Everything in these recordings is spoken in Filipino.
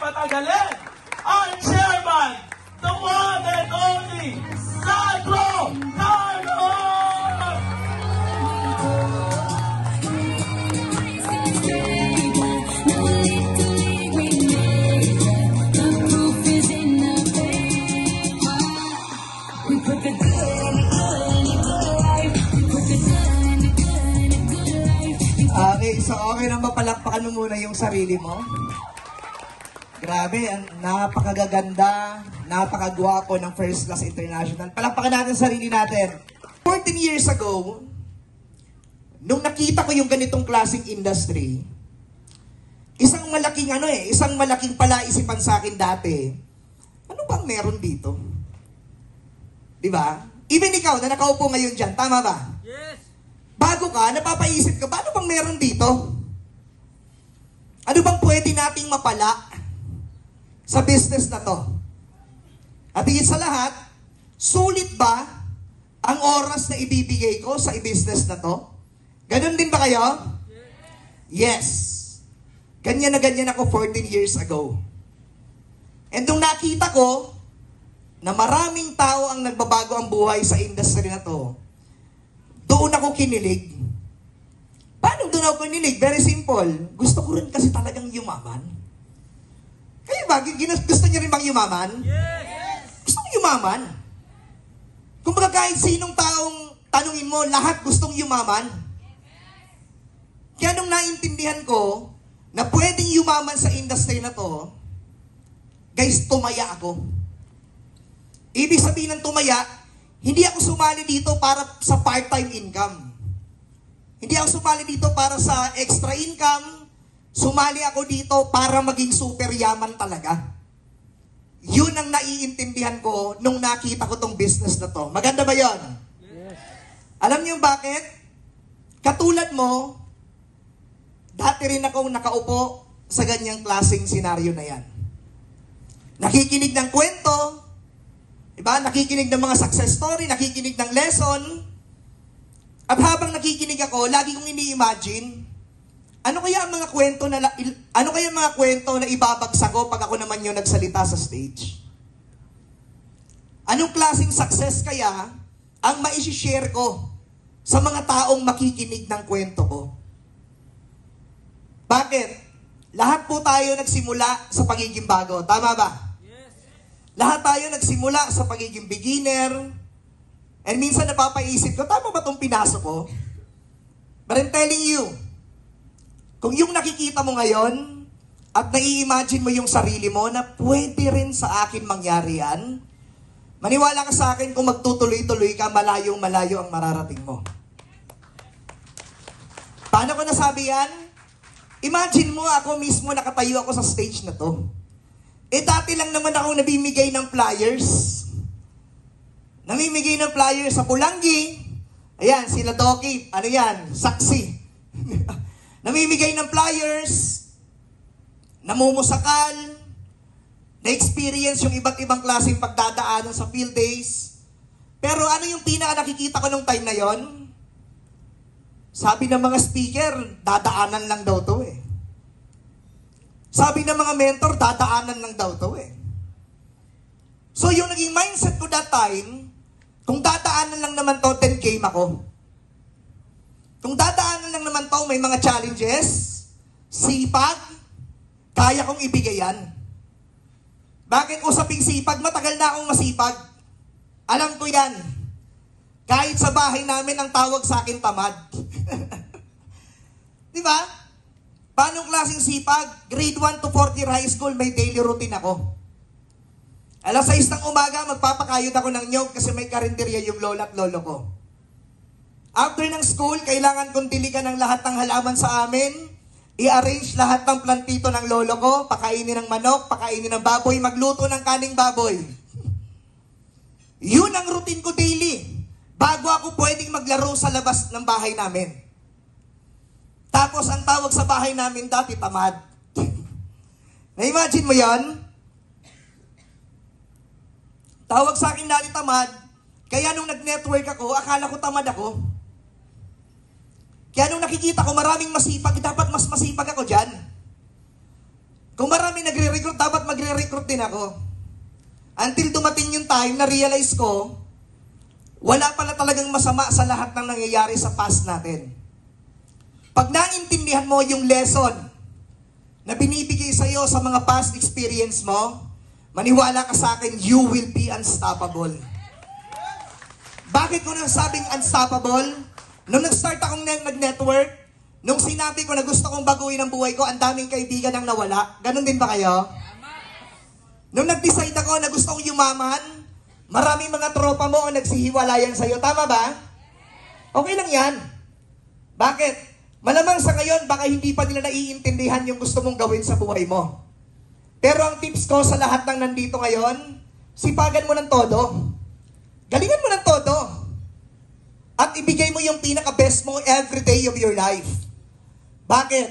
patagalin ang chairman, the one and only Sandro Carlos! Okay, so okay na mapalakpakan mo muna yung sarili mo. Grabe, napakagaganda, napakagwapo ng First Class International. Palakpakan natin sarili natin. 14 years ago, nung nakita ko yung ganitong klaseng industry, isang malaking palaisipan sa akin dati, ano bang meron dito? Diba? Even ikaw na nakaupo ngayon dyan, tama ba? Yes! Bago ka, napapaisip ka, paano bang meron dito? Ano bang pwede nating mapala sa business na to? At higit sa lahat, sulit ba ang oras na ibibigay ko sa business na to? Ganon din ba kayo? Yes. Ganyan na ganyan ako 14 years ago. And nung nakita ko na maraming tao ang nagbabago ang buhay sa industry na to, doon ako kinilig. Paano doon ako kinilig? Very simple. Gusto ko rin kasi talagang yumaman. Kayo ba? Gusto niyo rin bang yumaman? Yes! Gusto ko yumaman. Kung baga kahit sinong taong tanungin mo, lahat gustong yumaman. Kaya nung naintindihan ko na pwedeng yumaman sa industry na to, guys, tumaya ako. Ibig sabihin ng tumaya, hindi ako sumali dito para sa part-time income. Hindi ako sumali dito para sa extra income. Sumali ako dito para maging super yaman talaga. Yun ang naiintindihan ko nung nakita ko tong business na to. Maganda ba yon? Yes. Alam niyo bakit? Katulad mo, dati rin akong nakaupo sa ganyang klaseng senaryo na yan. Nakikinig ng kwento, diba? Nakikinig ng mga success story, nakikinig ng lesson. At habang nakikinig ako, lagi kong ini-imagine, ano kaya ang mga kwento na ibabagsak ko pag ako naman yung nagsalita sa stage? Anong klaseng success kaya ang maishishare ko sa mga taong makikinig ng kwento ko? Bakit? Lahat po tayo nagsimula sa pagiging bago. Tama ba? Yes. Lahat tayo nagsimula sa pagiging beginner. And minsan napapaisip ko, tama ba itong pinasok ko? But I'm telling you, kung yung nakikita mo ngayon, at nai-imagine mo yung sarili mo na pwede rin sa akin mangyari yan, maniwala ka sa akin kung magtutuloy-tuloy ka, malayong-malayo ang mararating mo. Paano ko nasabi yan? Imagine mo ako mismo nakatayo ako sa stage na to. Eh dati lang naman ako nabimigay ng flyers. Namimigay ng flyers sa Pulanggi. Ayan, sila Doki. Ano yan? Saksi. Namimigay ng flyers. Namumusakal. Na-experience yung iba't ibang klaseng pagdadaanan sa field days. Pero ano yung pinaka nakikita ko nung time na yon? Sabi ng mga speaker, dadaanan lang daw to eh. Sabi ng mga mentor, dadaanan lang daw to eh. So yung naging mindset ko that time, kung dadaanan lang naman to, 10K ako. Kung dadaanan lang naman to, may mga challenges, sipag, kaya kong ibigay yan. Bakit usaping sipag? Matagal na akong masipag. Alam ko yan. Kahit sa bahay namin, ang tawag sa akin tamad. Di ba? Paano klaseng sipag? Grade 1 to 40 high school, may daily routine ako. Alas 6 ng umaga, magpapakayod ako ng nyog kasi may karinderya yung lola at lolo ko. After ng school, kailangan kong diligan ng lahat ng halaman sa amin, i-arrange lahat ng plantito ng lolo ko, pakainin ng manok, pakainin ng baboy, magluto ng kaning baboy. Yun ang routine ko daily. Bago ako pwedeng maglaro sa labas ng bahay namin. Tapos ang tawag sa bahay namin dati, tamad. Na-imagine mo yan? Tawag sa akin dati tamad, kaya nung nag-network ako, akala ko tamad ako. Kaya nung nakikita ko maraming masipag, dapat mas masipag ako dyan. Kung marami marami nagre-recruit, dapat magre-recruit din ako. Until dumating yung time na realize ko, wala pala talagang masama sa lahat ng nangyayari sa past natin. Pag naintindihan mo yung lesson na binibigay sa'yo sa mga past experience mo, maniwala ka sa akin, you will be unstoppable. Bakit ko nang sabing unstoppable? Nung nag-start akong nag-network, nung sinabi ko na gusto kong baguhin ang buhay ko, ang daming kaibigan ang nawala. Ganon din ba kayo? Nung nag-decide ako na gusto kong yumaman, maraming mga tropa mo ang nagsihiwalayan sa'yo. Tama ba? Okay lang yan. Bakit? Malamang sa ngayon, baka hindi pa nila naiintindihan yung gusto mong gawin sa buhay mo. Pero ang tips ko sa lahat ng nandito ngayon, sipagan mo ng todo. Galingan mo ng todo. At ibigay mo yung pinaka-best mo every day of your life. Bakit?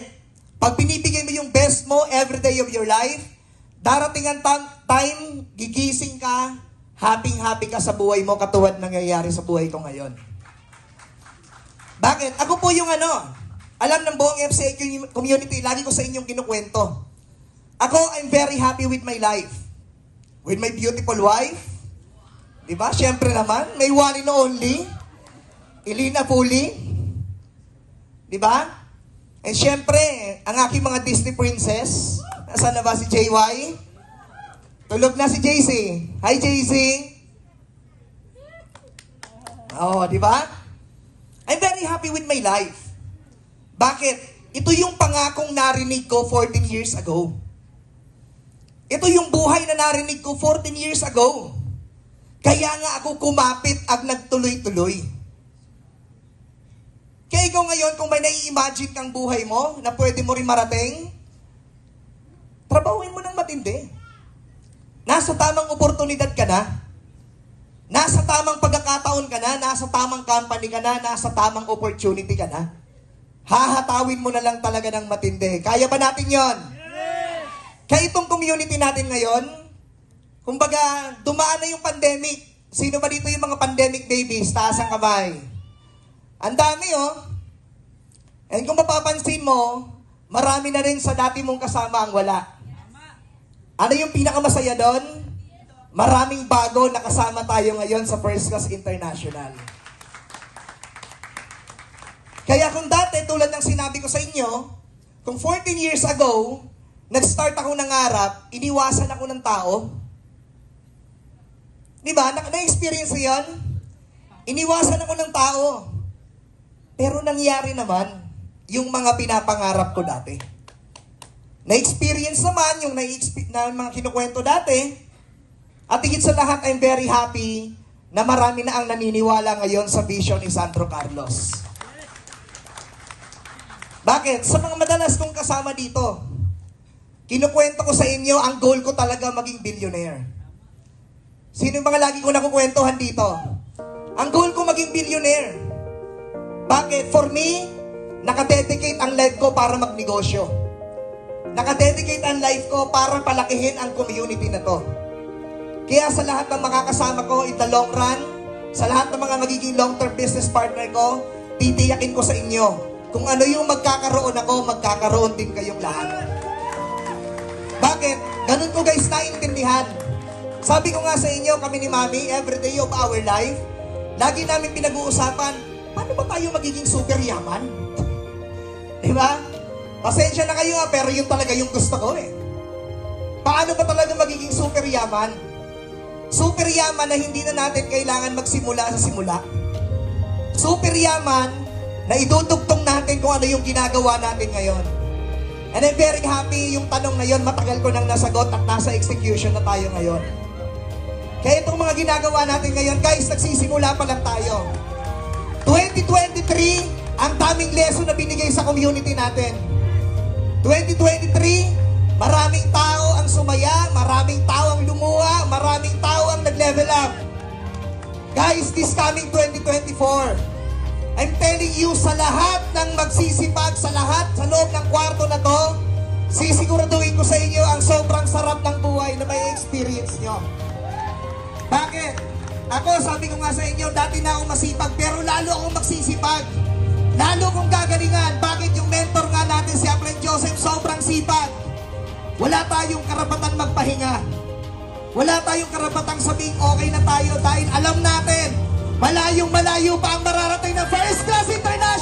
Pag binibigay mo yung best mo every day of your life, darating ang time, gigising ka, happy-happy ka sa buhay mo, katulad nangyayari sa buhay ko ngayon. Bakit? Ako po yung alam ng buong FCA community, lagi ko sa inyong kinukwento. Ako, I'm very happy with my life. With my beautiful wife. Diba? Siyempre naman, may one and only. Elina Puli. Diba? And siyempre, ang aking mga Disney princess. Nasaan na ba si JY? Tulog na si JC. Hi, JC. Oh, di ba? I'm very happy with my life. Bakit? Ito yung pangakong narinig ko 14 years ago. Ito yung buhay na narinig ko 14 years ago. Kaya nga ako kumapit at nagtuloy-tuloy. Kaya ikaw ngayon, kung may nai-imagine kang buhay mo na pwede mo rin marating, trabahuin mo ng matindi. Nasa tamang oportunidad ka na. Nasa tamang pagkakataon ka na. Nasa tamang company ka na. Nasa tamang opportunity ka na. Hahatawin mo na lang talaga ng matindi. Kaya ba natin yon? Yes! Kaya itong community natin ngayon, kumbaga, dumaan na yung pandemic. Sino ba dito yung mga pandemic babies? Taas ang kamay. Ang dami, oh. And kung mapapansin mo, marami na rin sa dati mong kasama ang wala. Ano yung pinakamasaya doon? Maraming bago na kasama tayo ngayon sa First Class International. Kaya kung dati, tulad ng sinabi ko sa inyo, kung 14 years ago, nag-start ako nangarap, iniwasan ako ng tao. Diba? Na-experience ko yun? Iniwasan ako ng tao. Pero nangyari naman yung mga pinapangarap ko dati. Na-experience naman yung na mga kinukwento dati. At higit sa lahat, I'm very happy na marami na ang naniniwala ngayon sa vision ni Sandro Carlos. Bakit? Sa mga madalas kong kasama dito, kinukwento ko sa inyo, ang goal ko talaga maging billionaire. Sino yung mga lagi ko nakukwentuhan dito? Ang goal ko maging billionaire. Bakit? For me, nakadedicate ang life ko para magnegosyo. Nakadedicate ang life ko para palakihin ang community na to. Kaya sa lahat ng makakasama ko in the long run, sa lahat ng mga magiging long-term business partner ko, titiyakin ko sa inyo, kung ano yung magkakaroon ako, magkakaroon din kayong lahat. Bakit? Ganun ko guys naiintindihan. Sabi ko nga sa inyo, kami ni Mami, every day of our life, lagi namin pinag-uusapan, paano ba tayo magiging super yaman? Diba? Pasensya na kayo pero yun talaga yung gusto ko eh. Paano ba talaga magiging super yaman? Super yaman na hindi na natin kailangan magsimula sa simula. Super yaman na idudugtong natin kung ano yung ginagawa natin ngayon. And I'm very happy yung tanong na yun, matagal ko nang nasagot at nasa execution na tayo ngayon. Kaya itong mga ginagawa natin ngayon, guys, nagsisimula pa lang tayo. 2023, ang daming lesson na binigay sa community natin. 2023, maraming tao ang sumaya, maraming tao ang lumuha, maraming tao ang nag-level up. Guys, this coming 2024, I'm telling you, sa lahat ng magsisipag, sa lahat, sa loob ng kwarto na to, sisiguraduhin ko sa inyo ang sobrang sarap ng buhay na may experience nyo. Bakit? Ako, sabi ko nga sa inyo, dati na akong masipag, pero lalo akong magsisipag. Lalo kong gagalingan. Bakit? Yung mentor nga natin, si Apren Joseph, sobrang sipag. Wala tayo tayong karapatang magpahinga. Wala tayong karapatang sabing okay na tayo dahil alam natin, malayong malayo pa ang mararating ng First Class International!